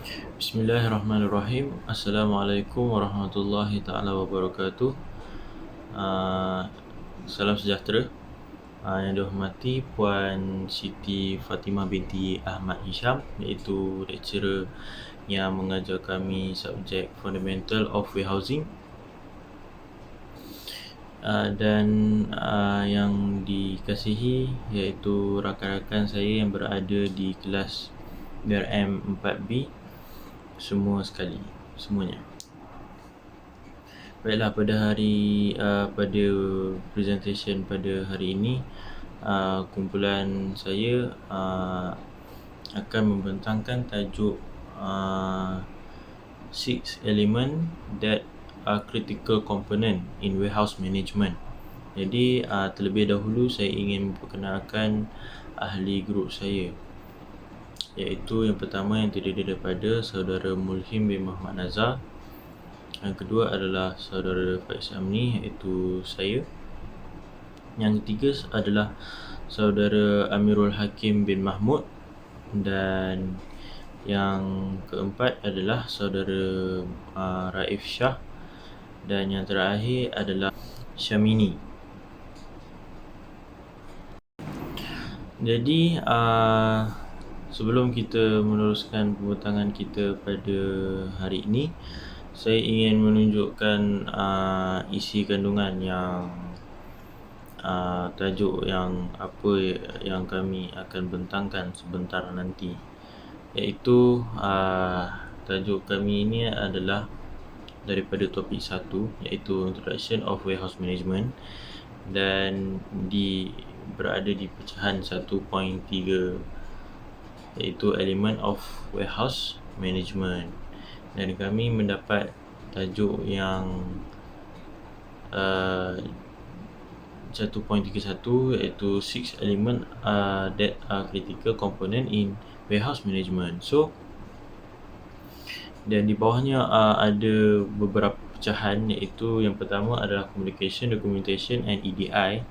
Bismillahirrahmanirrahim. Assalamualaikum warahmatullahi taala wabarakatuh. Uh, Salam sejahtera. Yang dihormati Puan Siti Fatimah binti Ahmad Hisham, iaitu lecturer yang mengajar kami subjek Fundamental of Warehousing. Dan yang dikasihi iaitu rakan-rakan saya yang berada di kelas BRM 4B semua sekali, semuanya. Baiklah, pada presentation pada hari ini, kumpulan saya akan membentangkan tajuk 6 element that are critical component in warehouse management. Jadi terlebih dahulu saya ingin memperkenalkan ahli grup saya, iaitu yang pertama yang terdiri daripada saudara Mulhim bin Muhammad Nazar. Yang kedua adalah saudara Faiz Amni, iaitu saya. Yang ketiga adalah saudara Amirul Hakim bin Mahmud. Dan yang keempat adalah saudara Raif Shah. Dan yang terakhir adalah Syamini. Jadi sebelum kita meneruskan pembentangan kita pada hari ini, saya ingin menunjukkan isi kandungan yang tajuk yang apa yang kami akan bentangkan sebentar nanti, iaitu tajuk kami ini adalah daripada topik 1, iaitu Introduction of Warehouse Management, dan berada di pecahan 1.3, iaitu Element of Warehouse Management. Dan kami mendapat tajuk yang 1.31, iaitu 6 element that are critical component in warehouse management. So, dan di bawahnya ada beberapa pecahan, iaitu yang pertama adalah communication, documentation and EDI.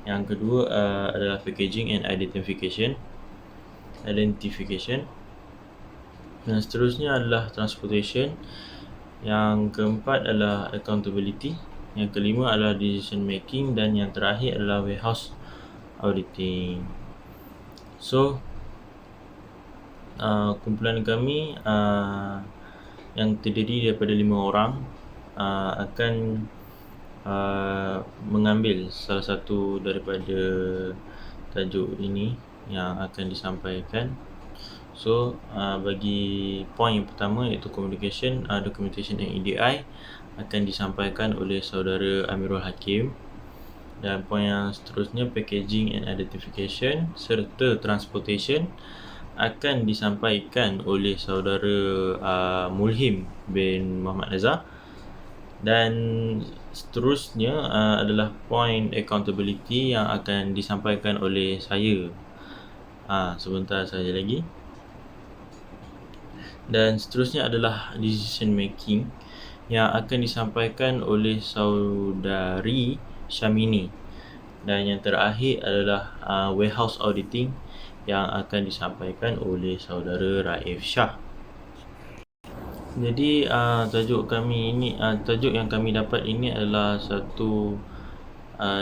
Yang kedua adalah packaging and identification. Dan seterusnya adalah transportation. Yang keempat adalah accountability. Yang kelima adalah decision making. Dan yang terakhir adalah warehouse auditing. So, kumpulan kami yang terdiri daripada 5 orang akan mengambil salah satu daripada tajuk ini yang akan disampaikan. So, bagi poin yang pertama, iaitu communication, documentation and EDI, akan disampaikan oleh saudara Amirul Hakim. Dan poin yang seterusnya, packaging and identification serta transportation, akan disampaikan oleh saudara Mulhim bin Muhammad Nazar. Dan seterusnya adalah point accountability yang akan disampaikan oleh saya sebentar saja lagi. Dan seterusnya adalah decision making yang akan disampaikan oleh saudari Syamini. Dan yang terakhir adalah warehouse auditing yang akan disampaikan oleh saudara Raif Shah. Jadi tajuk yang kami dapat ini adalah satu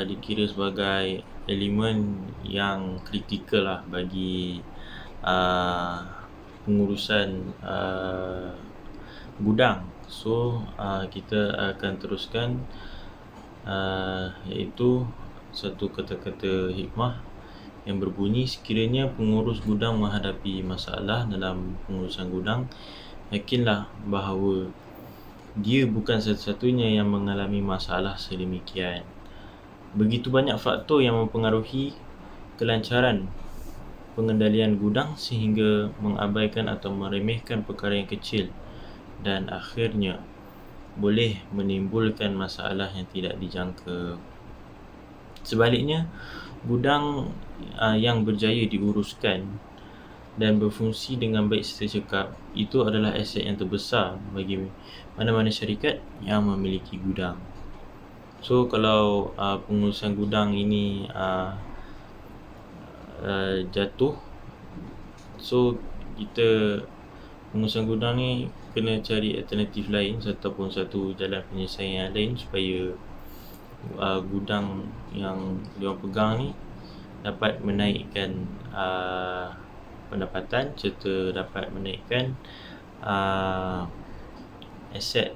dikira sebagai elemen yang kritikal lah bagi pengurusan gudang. So, kita akan teruskan, iaitu satu kata-kata hikmah yang berbunyi, sekiranya pengurus gudang menghadapi masalah dalam pengurusan gudang, yakinlah bahawa dia bukan satu-satunya yang mengalami masalah sedemikian. Begitu banyak faktor yang mempengaruhi kelancaran pengendalian gudang sehingga mengabaikan atau meremehkan perkara yang kecil dan akhirnya boleh menimbulkan masalah yang tidak dijangka. Sebaliknya, gudang yang berjaya diuruskan dan berfungsi dengan baik serta cekap, itu adalah aset yang terbesar bagi mana-mana syarikat yang memiliki gudang. So, kalau pengurusan gudang ini jatuh, so kita pengurusan gudang ni kena cari alternatif lain ataupun satu jalan penyelesaian yang lain supaya gudang yang diorang pegang ni dapat menaikkan pendapatan serta dapat menaikkan aset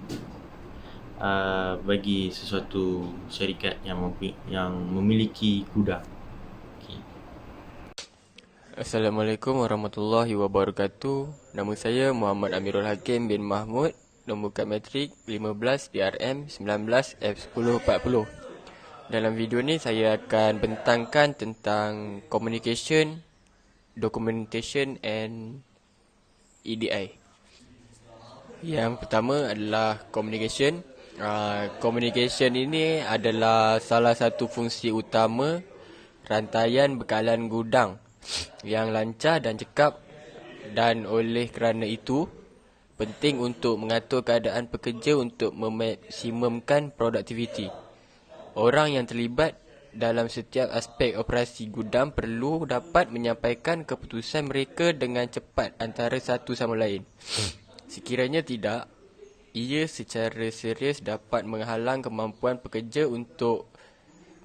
bagi sesuatu syarikat yang memiliki gudang. Okay. Assalamualaikum warahmatullahi wabarakatuh. Nama saya Muhammad Amirul Hakim bin Mahmud. Nombor kad matrik 15 DRM 19 F1040. Dalam video ni saya akan bentangkan tentang communication, documentation and EDI. Yang pertama adalah communication. Communication ini adalah salah satu fungsi utama rantaian bekalan gudang yang lancar dan cekap, dan oleh kerana itu penting untuk mengatur keadaan pekerja untuk memaksimumkan produktiviti. Orang yang terlibat dalam setiap aspek operasi gudang perlu dapat menyampaikan keputusan mereka dengan cepat antara satu sama lain. Sekiranya tidak, ia secara serius dapat menghalang kemampuan pekerja untuk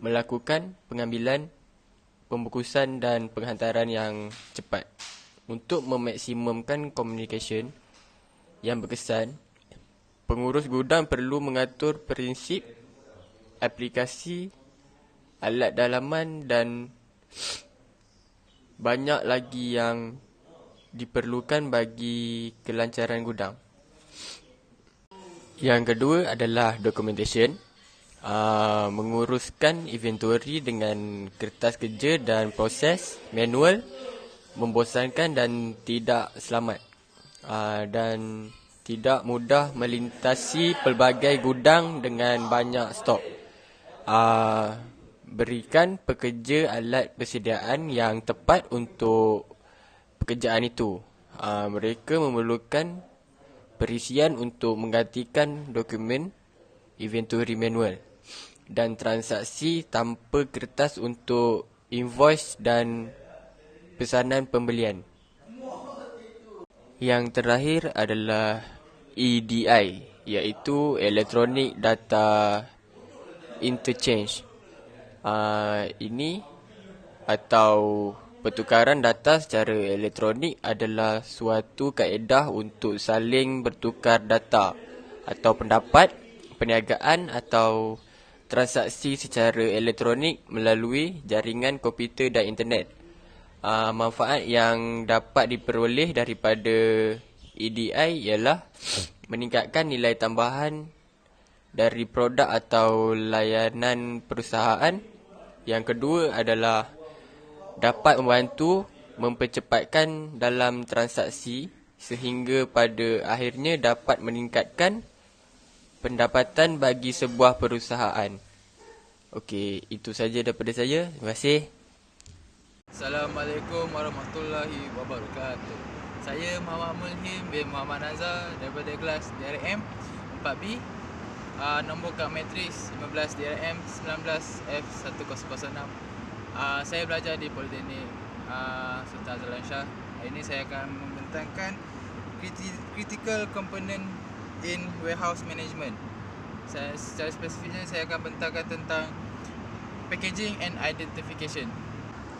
melakukan pengambilan, pembungkusan dan penghantaran yang cepat. Untuk memaksimumkan communication yang berkesan, pengurus gudang perlu mengatur prinsip, aplikasi, alat dalaman dan banyak lagi yang diperlukan bagi kelancaran gudang. Yang kedua adalah documentation. Menguruskan inventory dengan kertas kerja dan proses manual membosankan dan tidak selamat, dan tidak mudah melintasi pelbagai gudang dengan banyak stok. Berikan pekerja alat persediaan yang tepat untuk pekerjaan itu. Mereka memerlukan perisian untuk menggantikan dokumen inventory manual dan transaksi tanpa kertas untuk invoice dan pesanan pembelian. Yang terakhir adalah EDI, iaitu Electronic Data Interchange. Ini atau pertukaran data secara elektronik adalah suatu kaedah untuk saling bertukar data atau pendapat, perniagaan atau transaksi secara elektronik melalui jaringan komputer dan internet. Manfaat yang dapat diperoleh daripada EDI ialah meningkatkan nilai tambahan dari produk atau layanan perusahaan. Yang kedua adalah dapat membantu mempercepatkan dalam transaksi sehingga pada akhirnya dapat meningkatkan pendapatan bagi sebuah perusahaan. Okey, itu saja daripada saya. Terima kasih. Assalamualaikum warahmatullahi wabarakatuh. Saya Muhammad Mulhim bin Muhammad Nazar daripada kelas DRM 4B. Nombor kad matris 15 DRM 19 F1006. Saya belajar di Politeknik Sultan Azlan Shah. Hari ini saya akan membentangkan critical component in warehouse management. Secara spesifiknya saya akan bentangkan tentang packaging and identification.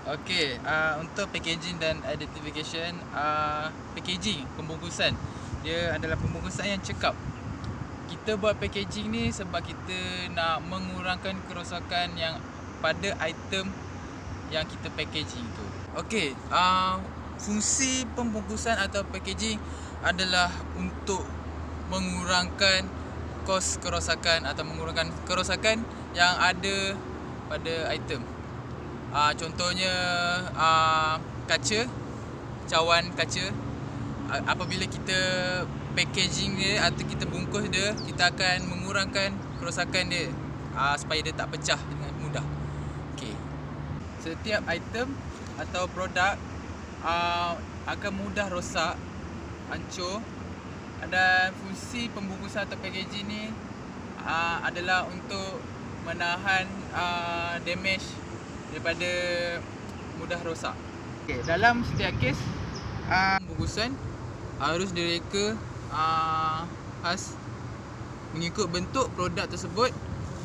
Okey, untuk packaging dan identification, packaging, pembungkusan, dia adalah pembungkusan yang cekap. Kita buat packaging ni sebab kita nak mengurangkan kerosakan yang pada item yang kita packaging tu. Okey, fungsi pembungkusan atau packaging adalah untuk mengurangkan kos kerosakan atau mengurangkan kerosakan yang ada pada item. Contohnya kaca, cawan kaca. Apabila kita packaging dia atau kita bungkus dia, kita akan mengurangkan kerosakan dia supaya dia tak pecah dengan mudah. Okey. Setiap item atau produk akan mudah rosak, hancur, dan fungsi pembungkusan atau packaging ni adalah untuk menahan damage daripada mudah rosak. Okay, dalam setiap kes pembungkusan harus direka khas mengikut bentuk produk tersebut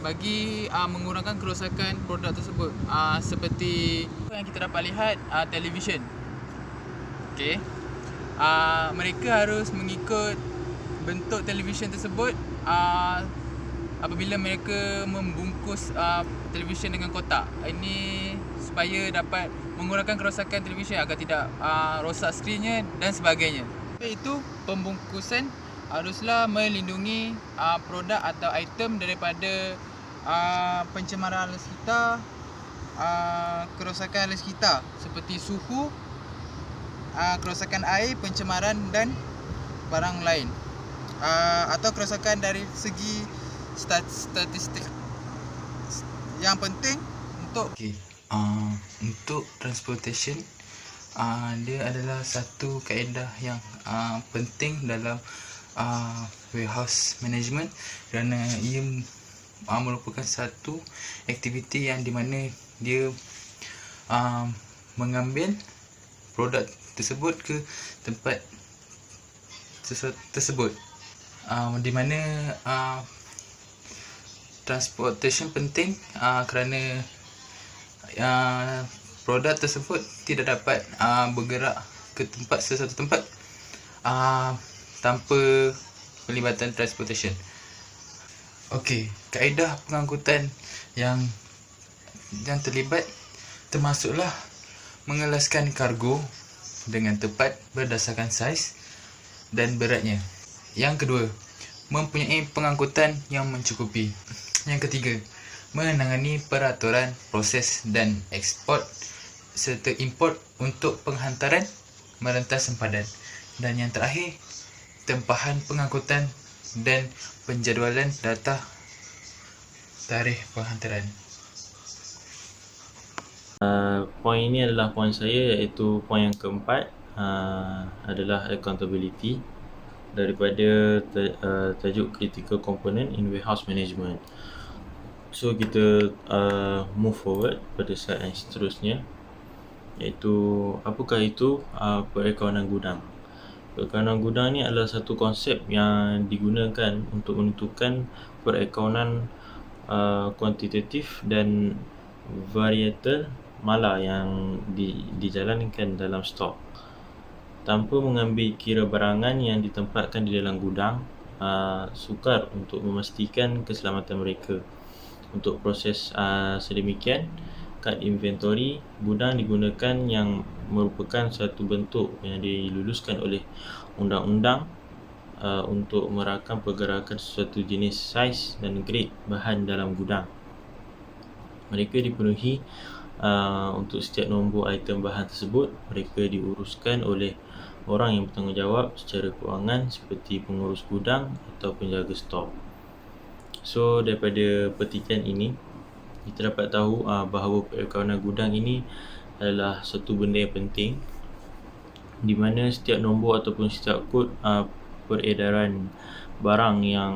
bagi mengurangkan kerosakan produk tersebut. Seperti yang kita dapat lihat, televisyen. Okey. Mereka harus mengikut bentuk televisyen tersebut apabila mereka membungkus televisyen dengan kotak. Ini supaya dapat mengurangkan kerosakan televisyen agar tidak rosak skrinnya dan sebagainya. Itu pembungkusan haruslah melindungi produk atau item daripada pencemaran alam sekitar, kerosakan alam sekitar seperti suhu, kerosakan air, pencemaran dan barang lain, atau kerosakan dari segi statistik. Yang penting untuk untuk transportation, dia adalah satu kaedah yang penting dalam warehouse management, kerana ia merupakan satu aktiviti yang di mana dia mengambil produk tersebut ke tempat tersebut, di mana transportation penting kerana produk tersebut tidak dapat bergerak ke sesuatu tempat tanpa pelibatan transportation. Okey, kaedah pengangkutan yang terlibat termasuklah mengelaskan kargo dengan tepat berdasarkan saiz dan beratnya. Yang kedua, mempunyai pengangkutan yang mencukupi. Yang ketiga, menangani peraturan proses dan ekspor serta import untuk penghantaran merentas sempadan. Dan yang terakhir, tempahan pengangkutan dan penjadualan data tarikh penghantaran. Poin ini adalah poin saya, iaitu poin yang keempat, adalah accountability daripada tajuk critical component in warehouse management. So kita move forward pada slide yang seterusnya, iaitu apakah itu perakaunan gudang. Perakaunan gudang ni adalah satu konsep yang digunakan untuk menentukan perakaunan kuantitatif dan varietal mala yang dijalankan dalam stok, tanpa mengambil kira barangan yang ditempatkan di dalam gudang, sukar untuk memastikan keselamatan mereka. Untuk proses sedemikian, kad inventory gudang digunakan, yang merupakan satu bentuk yang diluluskan oleh undang-undang untuk merakam pergerakan sesuatu jenis, saiz dan grade bahan dalam gudang. Mereka dipenuhi untuk setiap nombor item bahan tersebut. Mereka diuruskan oleh orang yang bertanggungjawab secara kewangan seperti pengurus gudang atau penjaga stok. So daripada petikan ini, kita dapat tahu bahawa perakaunan gudang ini adalah satu benda yang penting, di mana setiap nombor ataupun setiap kod peredaran barang yang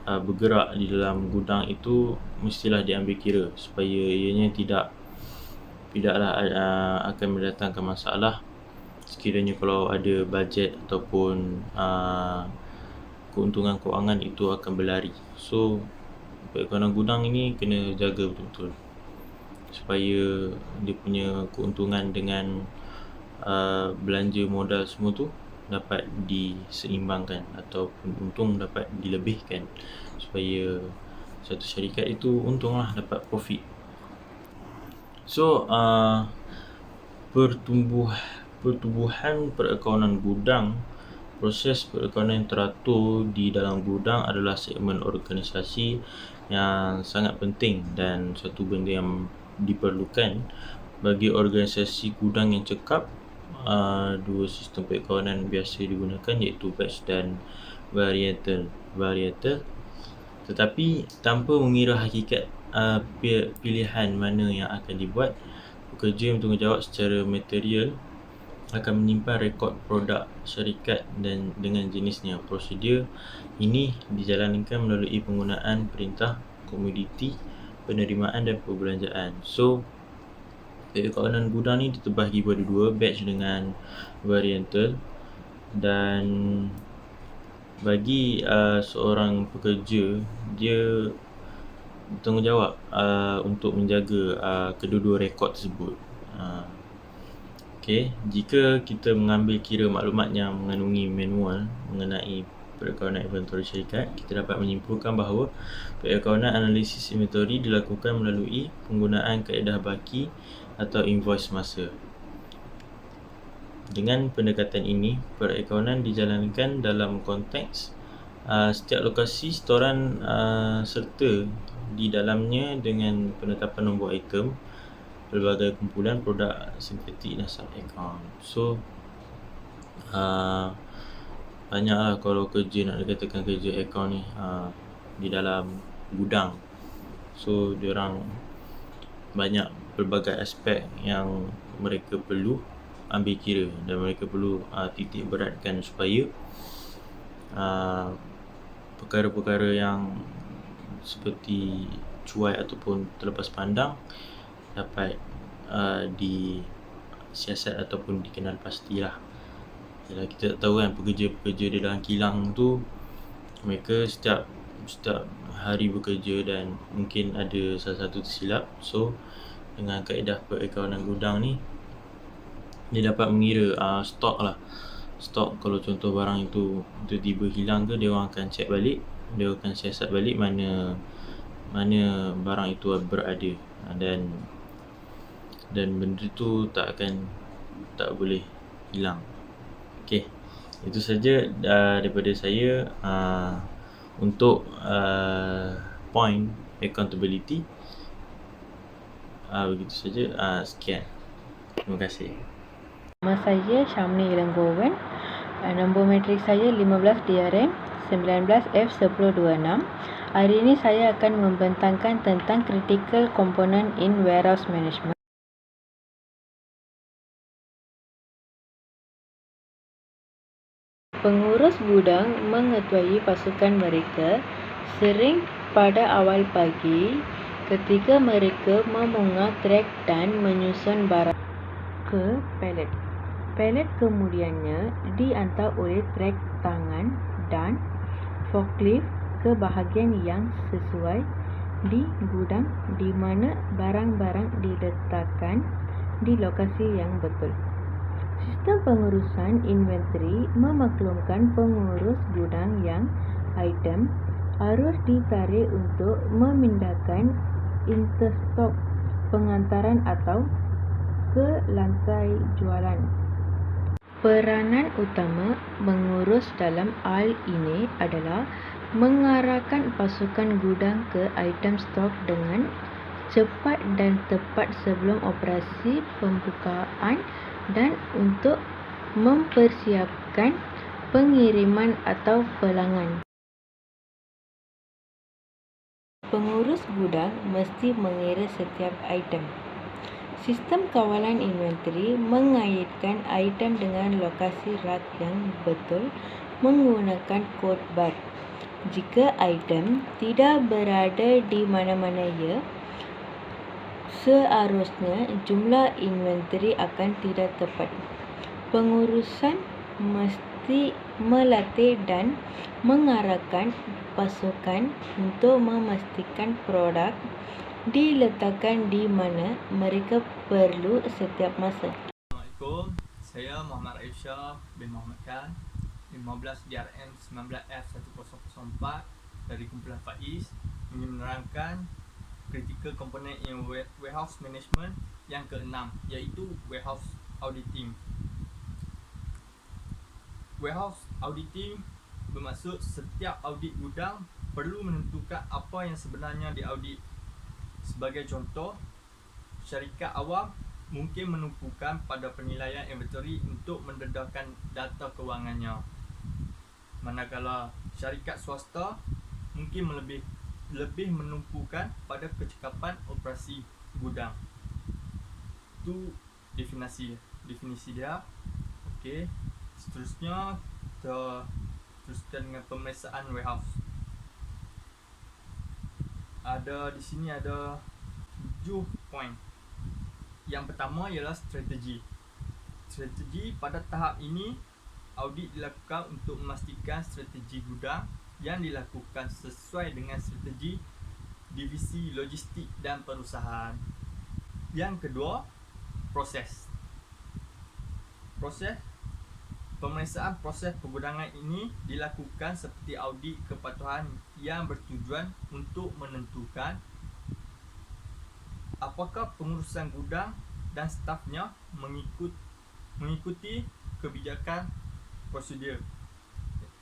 bergerak di dalam gudang itu mestilah diambil kira, supaya ianya tidaklah akan mendatangkan masalah sekiranya kalau ada bajet ataupun keuntungan kewangan itu akan berlari. So perakaunan gudang ini kena jaga betul-betul supaya dia punya keuntungan dengan belanja modal semua tu dapat diseimbangkan ataupun untung dapat dilebihkan, supaya satu syarikat itu untunglah, dapat profit. So pertumbuhan perakaunan gudang, proses perakaunan yang teratur di dalam gudang adalah segmen organisasi yang sangat penting dan satu benda yang diperlukan bagi organisasi gudang yang cekap. Dua sistem perakaunan biasa digunakan, iaitu batch dan varietal, tetapi tanpa mengira hakikat pilihan mana yang akan dibuat. Pekerja yang bertanggungjawab secara material akan menyimpan rekod produk syarikat dan dengan jenisnya. Prosedur ini dijalankan melalui penggunaan perintah komoditi, penerimaan dan perbelanjaan. So Kawanan gudang ni terbahagi pada dua, batch dengan variantal. Dan bagi seorang pekerja, dia bertanggungjawab untuk menjaga kedua-dua rekod tersebut. Okey, jika kita mengambil kira maklumat yang mengandungi manual mengenai perakawanan inventory syarikat, kita dapat menyimpulkan bahawa perakawanan analisis inventory dilakukan melalui penggunaan kaedah baki atau invoice masa. Dengan pendekatan ini, perakawanan dijalankan dalam konteks setiap lokasi setoran serta di dalamnya dengan penetapan nombor item, pelbagai kumpulan produk sintetik dan sub-account. So, banyaklah kalau kerja, nak dikatakan kerja account ni di dalam gudang. So, diorang banyak pelbagai aspek yang mereka perlu ambil kira dan mereka perlu titik beratkan supaya perkara-perkara yang seperti cuai ataupun terlepas pandang dapat disiasat ataupun dikenal pastilah. Yalah, kita tak tahu kan pekerja-pekerja di dalam kilang tu, mereka setiap hari bekerja dan mungkin ada salah satu tersilap. So dengan kaedah perakawanan gudang ni, dia dapat mengira stok lah. Stok, kalau contoh barang itu tiba-tiba hilang ke, dia orang akan check balik, dia akan siasat balik mana barang itu berada, dan benda tu tak boleh hilang. Okey, itu saja daripada saya untuk point accountability. Begitu saja. Sekian. Terima kasih. Nama saya Syamni Ilanggowan. Nombor matrik saya 15 DRM 19F1026. Hari ini saya akan membentangkan tentang critical component in warehouse management. Pengurus gudang mengetuai pasukan mereka sering pada awal pagi ketika mereka memungut trek dan menyusun barang ke palet. Palet kemudiannya diantar oleh trek tangan dan forklift ke bahagian yang sesuai di gudang di mana barang-barang diletakkan di lokasi yang betul. Sistem pengurusan inventory memaklumkan pengurus gudang yang item harus ditarik untuk memindahkan interstok pengantaran atau ke lantai jualan. Peranan utama pengurus dalam hal ini adalah mengarahkan pasukan gudang ke item stok dengan cepat dan tepat sebelum operasi pembukaan dan untuk mempersiapkan pengiriman atau pelangan. Pengurus gudang mesti mengira setiap item. Sistem kawalan inventory mengaitkan item dengan lokasi rak yang betul menggunakan kod bar. Jika item tidak berada di mana-mana seharusnya jumlah inventory akan tidak tepat. Pengurusan mesti melatih dan mengarahkan pasukan untuk memastikan produk diletakkan di mana mereka perlu setiap masa. Assalamualaikum, saya Muhammad Aisyah bin Muhammad Khan, 15 DRM 19F1004 dari kumpulan Faiz, ingin menerangkan critical component in warehouse management yang ke-6, iaitu warehouse auditing. Warehouse auditing bermaksud setiap audit gudang perlu menentukan apa yang sebenarnya diaudit. Sebagai contoh, syarikat awam mungkin menumpukan pada penilaian inventory untuk mendedahkan data kewangannya. Manakala syarikat swasta mungkin lebih menumpukan pada kecekapan operasi gudang. Itu definisi dia. Okey. Seterusnya kita teruskan dengan pemeriksaan warehouse. Di sini ada 7 poin. Yang pertama ialah strategi. Strategi pada tahap ini, audit dilakukan untuk memastikan strategi gudang yang dilakukan sesuai dengan strategi divisi logistik dan perusahaan. Yang kedua, proses. Pemeriksaan proses pergudangan ini dilakukan seperti audit kepatuhan yang bertujuan untuk menentukan apakah pengurusan gudang dan stafnya mengikuti kebijakan prosedur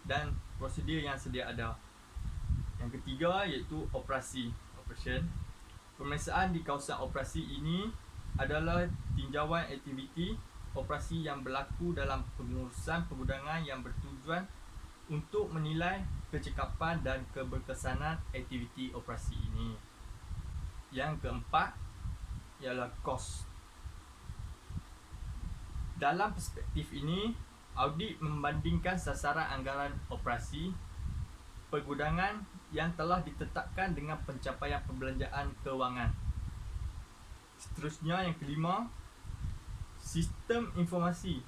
yang sedia ada. Yang ketiga iaitu operation. Pemeriksaan di kawasan operasi ini adalah tinjauan aktiviti operasi yang berlaku dalam pengurusan pergudangan yang bertujuan untuk menilai kecekapan dan keberkesanan aktiviti operasi ini. Yang keempat ialah kos. Dalam perspektif ini, audit membandingkan sasaran anggaran operasi pergudangan yang telah ditetapkan dengan pencapaian perbelanjaan kewangan. Seterusnya, yang kelima, sistem information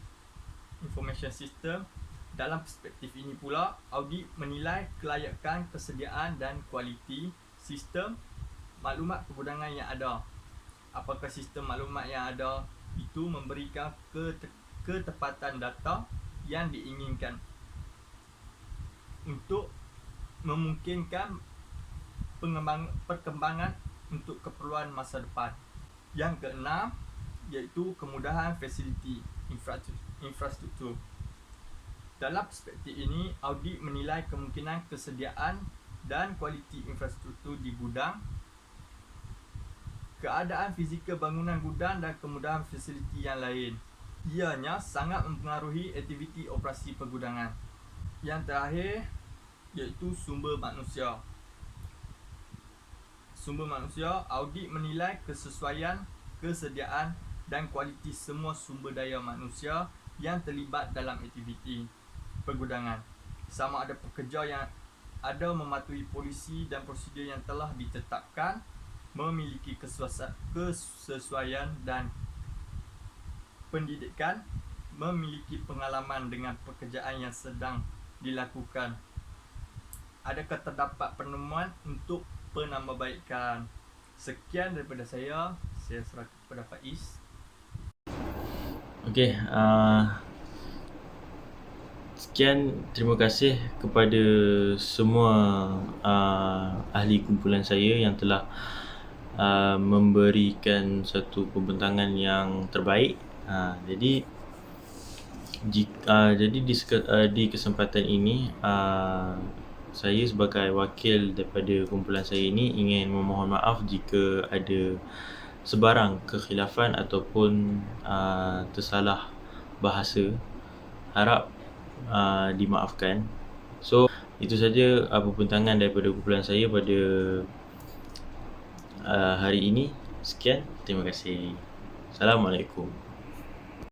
system. Dalam perspektif ini pula, audit menilai kelayakan, kesediaan dan kualiti sistem maklumat pergudangan yang ada. Apakah sistem maklumat yang ada itu memberikan ketepatan data yang diinginkan untuk memungkinkan perkembangan untuk keperluan masa depan. Yang keenam iaitu kemudahan fasiliti infrastruktur. Dalam perspektif ini, audit menilai kemungkinan kesediaan dan kualiti infrastruktur di gudang, keadaan fizikal bangunan gudang dan kemudahan fasiliti yang lain. Ianya sangat mempengaruhi aktiviti operasi pergudangan. Yang terakhir iaitu sumber manusia. Audit menilai kesesuaian, kesediaan dan kualiti semua sumber daya manusia yang terlibat dalam aktiviti pergudangan. Sama ada pekerja yang ada mematuhi polisi dan prosedur yang telah ditetapkan, memiliki kesesuaian dan pendidikan, memiliki pengalaman dengan pekerjaan yang sedang dilakukan. Adakah terdapat penemuan untuk penambahbaikan? Sekian daripada saya serahkan kepada Faiz. Okey, sekian, terima kasih kepada semua ahli kumpulan saya yang telah memberikan satu pembentangan yang terbaik. Jadi di kesempatan ini, saya sebagai wakil daripada kumpulan saya ini ingin memohon maaf jika ada sebarang kekhilafan ataupun tersalah bahasa. Harap dimaafkan. So, itu saja pembentangan daripada kumpulan saya pada hari ini. Sekian, terima kasih. Assalamualaikum.